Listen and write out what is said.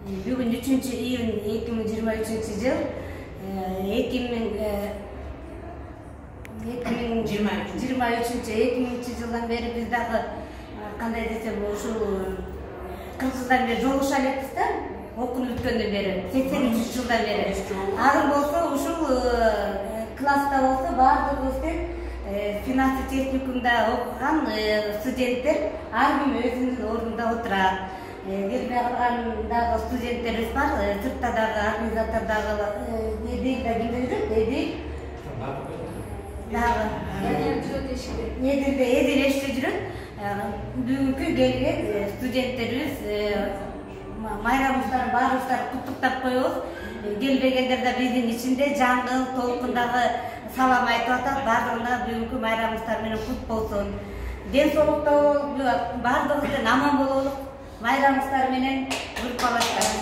Бүгін 3 июнь 2023 жыл 2023 жылдан бері біз дағы қандай десем ушул кыргыздан бери жолугуша элекпиз да, окууну бүткөндөн бери 83 жылдан бери. Азыр болсо ушул класста болсо баардыгыбыз тең финансы техникумда окуган студенттер ар ким өзүнүн ордунда отурат. Келбей калган дагы студенттерибиз бар, сыртта дагы организатор дагы Эдил да кимде жүрөт? Эдил дагы Эдил эште жүрөт. Бүгүнкү келген студенттерибиз майрамыбыздын баарыбыздарды куттуктап коебуз. Келбегендер да биздин ичинде жаңыл толкундагы салам айтып атат. Баардыгына бүгүнкү майрамыбыздар менен кут болсун. Ден соолукта баардыгыбыз аман бололук. Майрамыбыздар менен группалашкан.